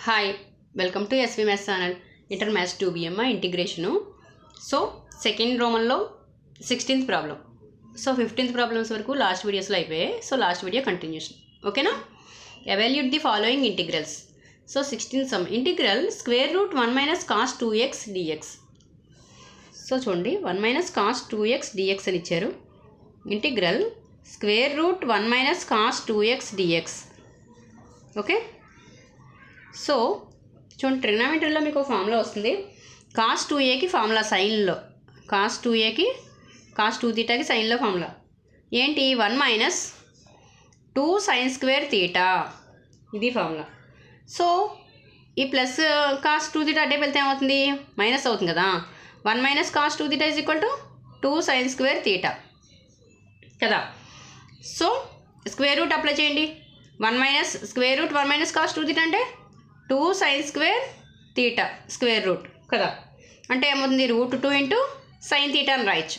Hi welcome to SV maths channel inter maths 2BM integration. So second రోమన్లో 16th problem. So 15th problems వరకు last వీడియోస్లో అయిపోయాయి. So last video continuation. ఓకేనా? Evaluate the following integrals. So 16th sum integral square root 1 - cos 2x dx. So చూడండి 1 - cos 2x dx అని ఇచ్చారు. Integral square root 1 - cos 2x dx. Okay, so చూడండి ట్రిగ్నామెట్రీలో మీకు ఫార్ములా వస్తుంది. cos 2aకి formula సైన్లో, cos 2aకి cos 2θకి సైన్లో formula ఏంటి? 1 - 2 sin square θ, ఇది ఫార్ములా. సో ఈ ప్లస్ cos 2θ అడ్డే వెళ్తే ఏమవుతుంది? మైనస్ అవుతుంది కదా. 1 - cos 2θ = 2 sin square θ కదా. సో స్క్వేర్ రూట్ అప్లై చేయండి. 1 - cos 2θ అంటే 2 sin square θ స్క్వేర్ రూట్ కదా. అంటే ఏమవుతుంది? √2 × sin θ అని రాయొచ్చు.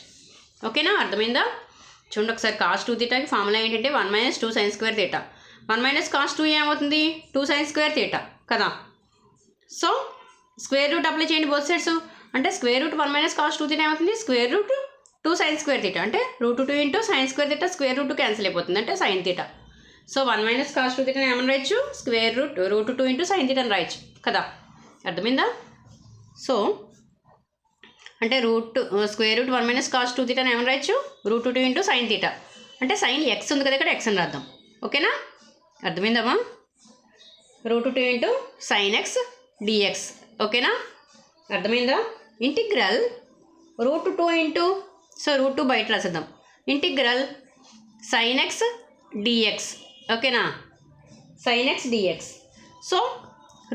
ఓకేనా? అర్థమైందా? చూడండి ఒకసారి cos 2θకి ఫార్ములా ఏంటంటే 1 - 2 sin square θ. 1 - cos 2 ఏమవుతుంది? 2 sin square θ కదా. సో స్క్వేర్ రూట్ అప్లై చేయండి బోత్ సైడ్స్. అంటే స్క్వేర్ రూట్ 1 - cos 2θ ఏమవుతుంది? స్క్వేర్ రూట్ 2 sin square θ అంటే √2 × sin square θ square root cancel అయిపోతుంది అంటే sin θ. సో 1 - cos 2θ ఏమని రాయొచ్చు? స్క్వేర్ రూట్ √2 × sin θ అని రాయొచ్చు కదా. అర్థమైందా? సో అంటే స్క్వేర్ రూట్ 1 - cos 2θ ఏమని రాయొచ్చు? √2 × sin θ అంటే సైన్ x ఉంది కదా, ఇక్కడ x అని రాద్దాం. ఓకేనా? అర్థమైందమ్మా? √2 × sin x dx. ఓకేనా? అర్థమైందా? ఇంటిగ్రల్ √2 సో √2 బయట రాసేద్దాం. Integral sin x dx. ఓకేనా? sin x dx. So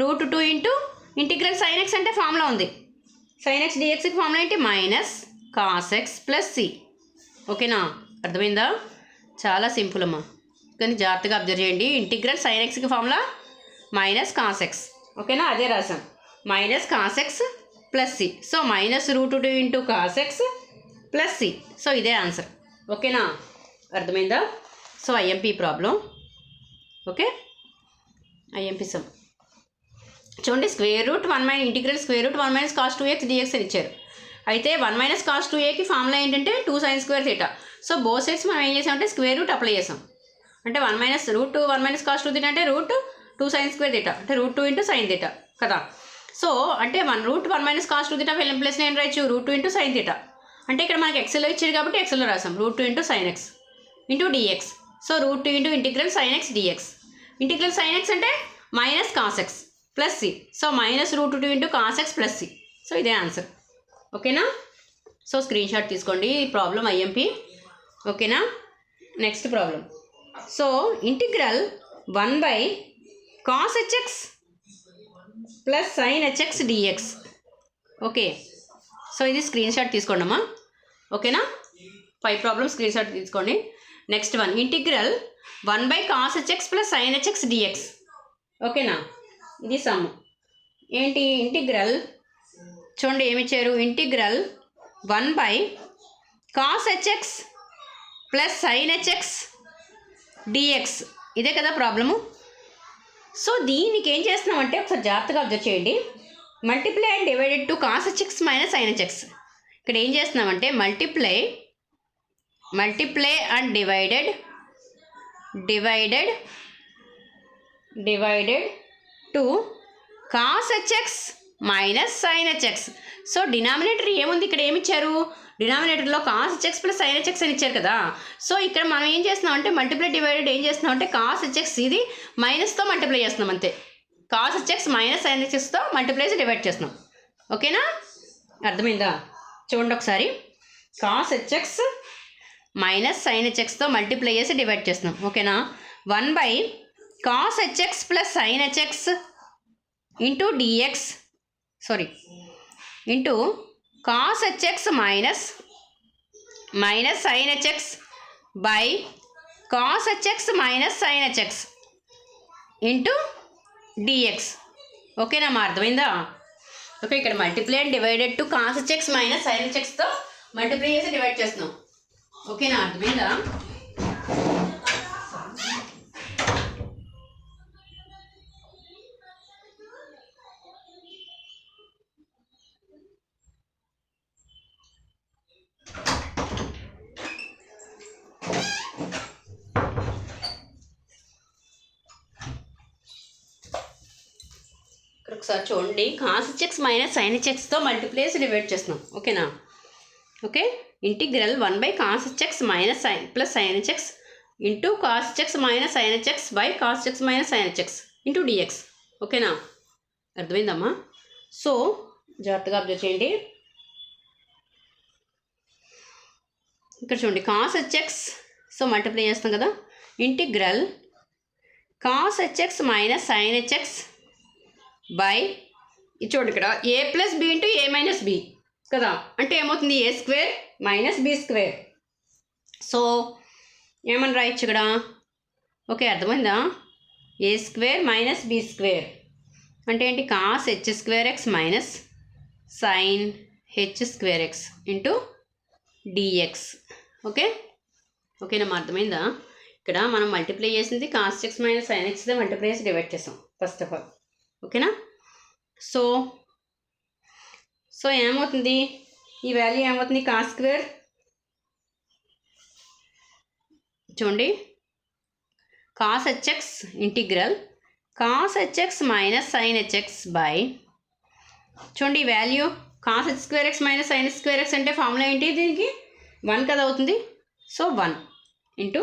√2 integral sin x అంటే ఫార్ములా ఉంది. sin x dxకి ఫార్ములా ఏంటి? -cos x + c. ఓకేనా? అర్థమైందా? చాలా సింపుల్ అమ్మా, కానీ జాగ్రత్తగా అబ్జర్వ్ చేయండి. ఇంటిగ్రల్ sin xకి ఫార్ములా -cos x. ఓకేనా? అదే రాసాం -cos x + c. So -√2 × cos x + c. So ఇదే ఆన్సర్. ఓకేనా? అర్థమైందా? So IMP problem. Okay, IMP sum చూడండి. Square root 1 integral square root 1 - cos 2x dx అని ఇచ్చారు. అయితే 1 - cos 2aకి ఫార్ములా ఏంటంటే 2 sin square θ. So both sides మనం ఏం చేసామంటే స్క్వేర్ రూట్ అప్లై చేసాం. అంటే 1 - cos 2θ అంటే √2 sin square θ అంటే √2 × sin θ కదా. సో అంటే √1 - cos 2θ వెళ్ళిన ప్లేస్లో ఏం రాయొచ్చు? √2 × sin θ. అంటే ఇక్కడ మనకి ఎక్స్ఎల్లో ఇచ్చారు కాబట్టి ఎక్స్ఎల్లో రాసాం √2 × sin x × dx. So √2 × integral sin x dx. Integral sin x అంటే -cos x + c. So -√2 × cos x + c. So ఇదే ఆన్సర్. ఓకేనా? సో స్క్రీన్ షాట్ తీసుకోండి. ఈ ప్రాబ్లం ఐఎంపీ. ఓకేనా? Next problem. So integral 1/cos hx + sin hx dx. Okay, so ఇది screen shot తీసుకోండి అమ్మా. ఓకేనా? 5 ప్రాబ్లమ్ స్క్రీన్ షాట్ తీసుకోండి. Next one integral 1/cos hx + sin hx dx. ఓకేనా? ఇది సమ్ ఏంటి? ఇంటిగ్రల్ చూడండి ఏమిచ్చారు? Integral 1/cos hx + sin hx dx. ఇదే కదా ప్రాబ్లము. సో దీనికి ఏం చేస్తున్నామంటే ఒకసారి జాగ్రత్తగా అబ్జర్వ్ చేయండి. Multiply and divided to cos hx - sin hx. ఇక్కడ ఏం చేస్తున్నామంటే multiply and divided to cos hx - sin hx. So denominator ఏముంది? ఇక్కడ ఏమి ఇచ్చారు? డినామినేటర్లో cos hx + sin hx అని ఇచ్చారు కదా. సో ఇక్కడ మనం ఏం చేస్తున్నాం అంటే మల్టిప్లై డివైడెడ్ ఏం చేస్తున్నాం అంటే cos hx ఇది మైనస్తో మల్టిప్లై చేస్తున్నాం అంతే. cos hx - sin hxతో మల్టిప్లై చేసి డివైడ్ చేస్తున్నాం. ఓకేనా? అర్థమైందా? చూడండి ఒకసారి. cos hx - sin hxతో మల్టిప్లై చేసి డివైడ్ చేస్తున్నాం. ఓకేనా? 1/cos hx + sin hx dx. Sorry, into cos hx - sin hx by cos hx - sin hx dx. ఓకేనా మా? అర్థమైందా? ఓకే, ఇక్కడ multiply and divided to cos hx - sin hxతో మల్టిప్లై చేసి డివైడ్ చేస్తున్నాం. ఓకేనా? అర్థమైందా? ఒకసారి చూడండి. కాస్ హెచ్ఎక్స్ మైనస్ సైన్ హెచ్ఎక్స్తో మల్టిప్లేస్ డివైడ్ చేస్తున్నాం. ఓకేనా? Okay, integral one by cos hx minus sine plus sine hx into cos hx minus sine hx by cos hx minus sine hx into dx. ఓకేనా? అర్థమైందమ్మా? సో జాగ్రత్తగా అబ్జర్వ్ చేయండి. ఇక్కడ చూడండి, cos HX so multiply చేస్తాం కదా, integral cos hx minus sine hx by చూడండి ఇక్కడ a plus b into a minus b కదా, అంటే ఏమవుతుంది a square minus b square. So ఏమని రాయొచ్చు ఇక్కడ? ఓకే, అర్థమైందా? A square minus b square అంటే ఏంటి? Cos h square x minus sine h square x into dx. Okay, ఓకేనమ్మా, అర్థమైందా? ఇక్కడ మనం మల్టిప్లై చేసింది కాస్ ఎక్స్ మైనస్ సైన్ ఎక్స్తో మల్టిప్లై చేసి డివైడ్ చేస్తాం ఫస్ట్ ఆఫ్ ఆల్. ఓకేనా? సో సో ఏమవుతుంది? ఈ వాల్యూ ఏమవుతుంది? కాస్ స్క్వేర్ చూడండి, cos HX integral cos hx minus sine hx by చూడండి ఈ value cos h square x minus sine square X అంటే ఫార్ములా ఏంటి? దీనికి 1 కదా అవుతుంది. సో 1 ఇంటూ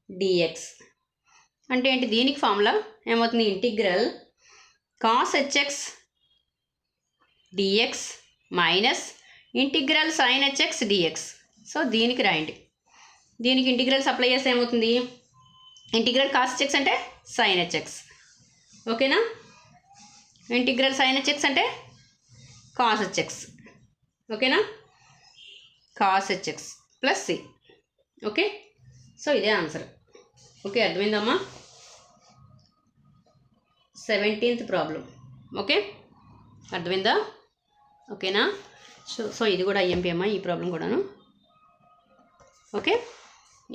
డిఎక్స్ అంటే ఏంటి? దీనికి ఫార్ములా ఏమవుతుంది? Integral cos h x d x minus integral sine HX dx. So దీనికి రాయండి. దీనికి ఇంటిగ్రల్స్ అప్లై చేస్తే ఏమవుతుంది? ఇంటిగ్రల్ కాస్ హెచ్ఎక్స్ అంటే సైన్ హెచ్ఎక్స్. ఓకేనా? ఇంటిగ్రల్ సైన్ హెచ్ఎక్స్ అంటే కాస్ హెచ్ఎక్స్. ఓకేనా? Cos HX plus c. Okay, so ఇదే ఆన్సర్. ఓకే, అర్థమైందమ్మా? 17th problem. ఓకే, అర్థమైందా? ఓకేనా? సో ఇది కూడా ఐఎంపీ అమ్మా, ఈ ప్రాబ్లం కూడాను. ఓకే,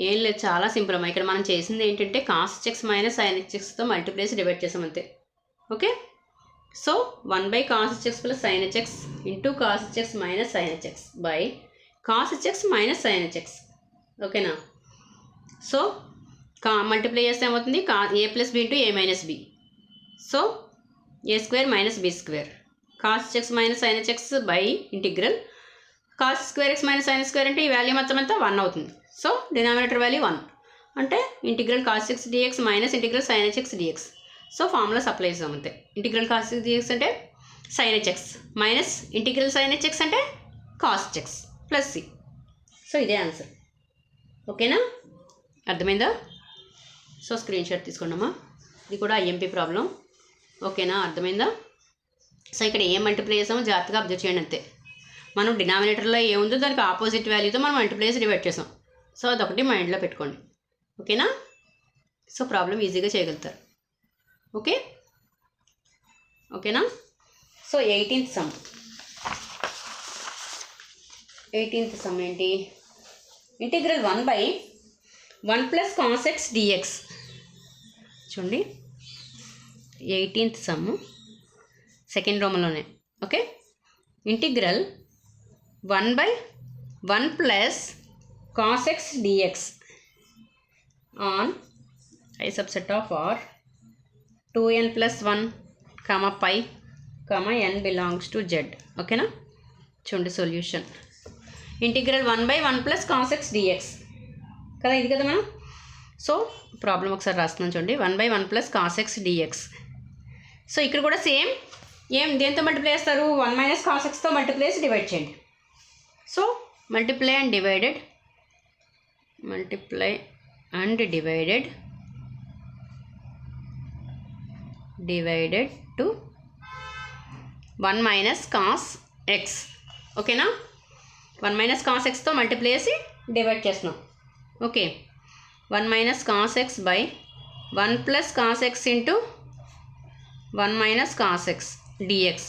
ఏం లేదు, చాలా సింపుల్ అమ్మా. ఇక్కడ మనం చేసింది ఏంటంటే కాస్ హెచ్ఎక్స్ మైనస్ సైన్ హెచ్ఎక్స్తో మల్టిప్లేస్ డివైడ్ చేసాం అంతే. Okay, so one by cos hx plus sine hx into cos hx minus sine hx by cos hx minus sine HX. ఓకేనా? సో మల్టిప్లై చేస్తే ఏమవుతుంది? A plus b into a minus b. So a square minus b square cos hx minus sine hx by integral cos square x minus sine square అంటే ఈ value మొత్తం అంతా 1 అవుతుంది. So denominator value 1 అంటే integral cos x dx minus integral sine HX dx. So formula supply చేసాం అంతే. Integral cos x dx అంటే sine hx minus integral sine HX అంటే cos HX plus c. So ఇదే answer. ఓకేనా? అర్థమైందా? So screenshot తీసుకోండమ్మా. ఇది కూడా ఐఎంపీ ప్రాబ్లం. ఓకేనా? అర్థమైందా? సో ఇక్కడ ఏం మల్టిప్లై చేసామో జాగ్రత్తగా అబ్జర్వ్ చేయండి అంతే. మనం డినామినేటర్లో ఏముందో దానికి ఆపోజిట్ వాల్యూతో మనం మల్టిప్లై చేసి డివైడ్ చేసాం. సో అదొకటి మైండ్లో పెట్టుకోండి. ఓకేనా? సో ప్రాబ్లం ఈజీగా చేయగలుగుతారు. ఓకే, ఓకేనా? So 18th sum. 18th sum ఏంటి? Integral 1/1 plus cos x dx. చూడండి 18th సమ్ సెకండ్ రోమన్లోనే. Okay, integral 1/1 plus cos x dx on I subset of R 2n plus 1 comma pi comma n belongs to Z. ఓకేనా? చూడండి solution integral 1/1 plus cos x d x కదా, ఇది కదా మనం. So problem ఒకసారి రాస్తున్నాం చూడండి. 1/1 plus cos x dx. So ఇక్కడ కూడా సేమ్ దేంతో మల్టిప్లై చేస్తారు? 1 మైనస్ కాస్ ఎక్స్తో మల్టిప్లై చేసి డివైడ్ చేయండి. So multiply and divided divided to 1 minus cos x. ఓకేనా? 1 మైనస్ కాస్ ఎక్స్తో మల్టిప్లై చేసి డివైడ్ చేస్తున్నాం. Okay, 1 minus cos x by 1 plus cos x into 1 minus cos x dx.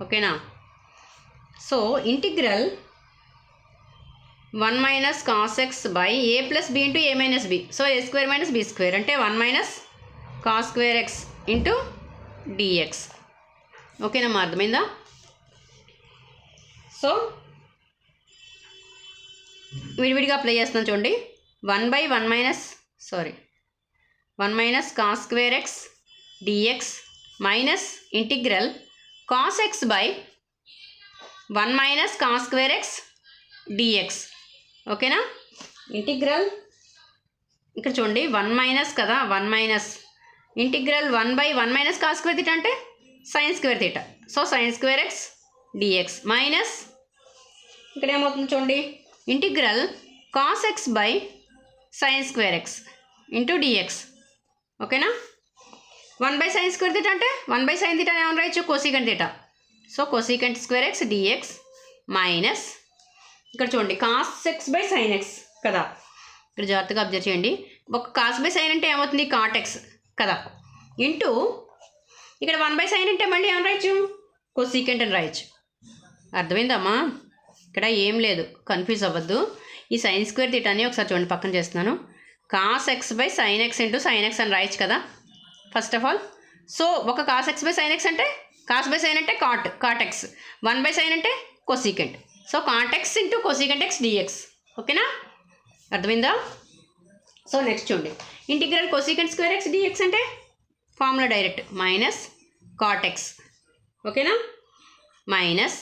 ఓకేనా? So integral 1 minus cos x by a plus b into a minus b. So a square minus b square అంటే 1 minus cos square x into dx. ఓకేనమ్మా, అర్థమైందా? So విడివిడిగా apply చేస్తున్నాం చూడండి. 1 minus cos square x dx minus integral cos x by 1 minus cos square x dx. ఓకేనా? Integral ఇక్కడ చూడండి 1 minus కదా, 1 minus integral 1/1 minus cos square theta అంటే sine square theta. So sine square x dx minus ఇక్కడ ఏమవుతుంది చూడండి integral cos x by sine square x into dx. ఓకేనా? 1/sin square theta అంటే 1/sin థీటా ఏమని రాయొచ్చు? Cosecant theta. So cosecant square x dx minus ఇక్కడ చూడండి cos x by sine x కదా. ఇక్కడ జాగ్రత్తగా అబ్జర్వ్ చేయండి. ఒక కాస్ బై సైన్ అంటే ఏమవుతుంది? కాట్ ఎక్స్ కదా, ఇంటూ ఇక్కడ 1/sin అంటే మళ్ళీ ఏమని రాయొచ్చు? కోసికెంట్ అని రాయొచ్చు. అర్థమైందమ్మా? ఇక్కడ ఏం లేదు, కన్ఫ్యూజ్ అవ్వద్దు. ఈ సైన్ స్క్వేర్ థీటాని ఒకసారి చూడండి, పక్కన చేస్తున్నాను. Cos x by sine x into sine x అని రాయొచ్చు కదా ఫస్ట్ ఆఫ్ ఆల్. సో ఒక cos x by sine x అంటే కాస్ బై సైన్ అంటే కాట్ ఎక్స్, 1/sin అంటే cosecant. So cot x into cosecant x dx. ఓకేనా? అర్థమైందా? So next చూడండి integral cosecant square x dx అంటే formula direct minus cot x. ఓకేనా? Minus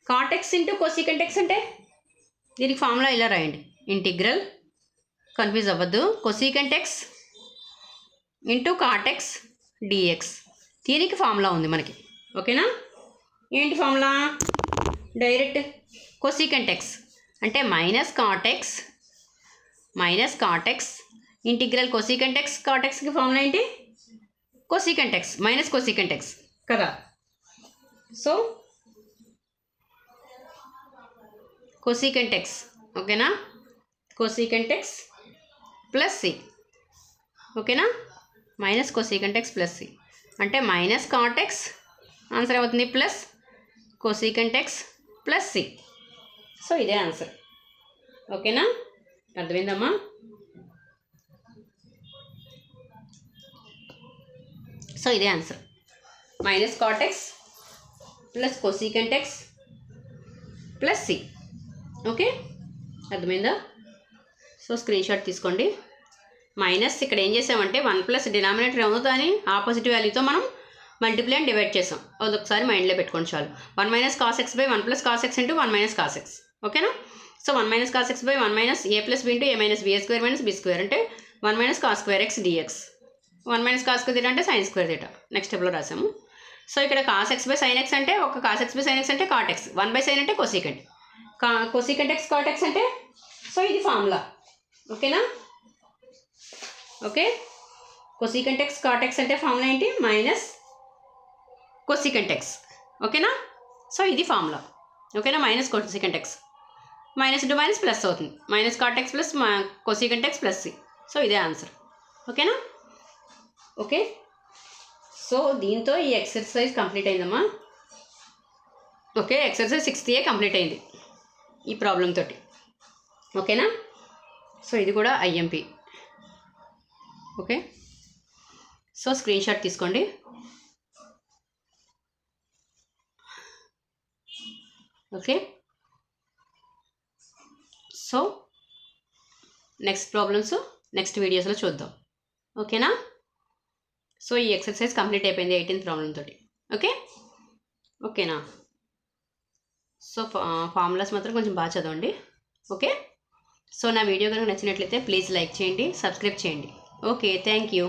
cot x into cosecant x అంటే దీనికి formula ఇలా రాయండి. ఇంటిగ్రల్ కన్ఫ్యూజ్ అవ్వద్దు, cosecant x into cot x dx. దీనికి ఫార్ములా ఉంది మనకి. ఓకేనా? ఏంటి ఫార్ములా? డైరెక్ట్ కోసికెంట్ ఎక్స్ అంటే minus cot x integral cosecant x cot ఎక్స్కి ఫార్ములా ఏంటి? Cosecant x minus cosecant x కదా. So cosecant x. ఓకేనా? Cosecant x plus c. ఓకేనా? Minus cosecant x plus c అంటే మైనస్ కాట్ ఎక్స్ ఆన్సర్ అవుతుంది plus cosecant x plus c. So ఇదే answer. ఓకేనా? అర్థమైందమ్మా? సో ఇదే answer, minus cot x plus cosecant x plus c. Okay, అర్థమైందా? So screenshot తీసుకోండి. Minus ఇక్కడ ఏం చేసామంటే 1 + డినామినేటర్ ఏమవుతుందో అని ఆపోజిట్ వాల్యూతో మనం మల్టిప్లై అండ్ డివైడ్ చేసాం. అదొకసారి మైండ్లో పెట్టుకోండి చాలు. 1 - cos x / 1 + cos x into 1 - cos x. ఓకేనా? So 1 - cos x / 1 - a + b into a - b² - b² అంటే 1 - cos square x dx. 1 - cos square theta అంటే sin స్క్వేర్ థీటా. నెక్స్ట్ స్టెప్లో రాసాము. సో ఇక్కడ cos x / sin x అంటే ఒక cos x / sin x అంటే cot x, 1/sin అంటే cosecant, cosecant x cot x అంటే. So ఇది ఫార్ములా. ఓకేనా? Okay, cosecant x cot x అంటే ఫార్ములా ఏంటి? Minus cosecant x. ఓకేనా? సో ఇది ఫార్ములా. ఓకేనా? Minus cosecant x minus into minus plus అవుతుంది. Minus cot x plus cosecant x plus c. So ఇదే ఆన్సర్. ఓకేనా? ఓకే, సో దీంతో ఈ ఎక్సర్సైజ్ కంప్లీట్ అయిందమ్మా. ఓకే, ఎక్సర్సైజ్ 6th కంప్లీట్ అయింది ఈ ప్రాబ్లం తోటి. ఓకేనా? సో ఇది కూడా IMP. Okay, so screenshot తీసుకోండి. Okay, so next problems next వీడియోస్లో చూద్దాం. ఓకేనా? సో ఈ ఎక్సర్సైజ్ కంప్లీట్ అయిపోయింది 18th ప్రాబ్లం తోటి. ఓకే, ఓకేనా? సో ఫార్ములాస్ మాత్రం కొంచెం బాగా చదవండి. ఓకే, సో నా వీడియో కనుక నచ్చినట్లయితే ప్లీజ్ లైక్ చేయండి, సబ్స్క్రైబ్ చేయండి. Okay, thank you.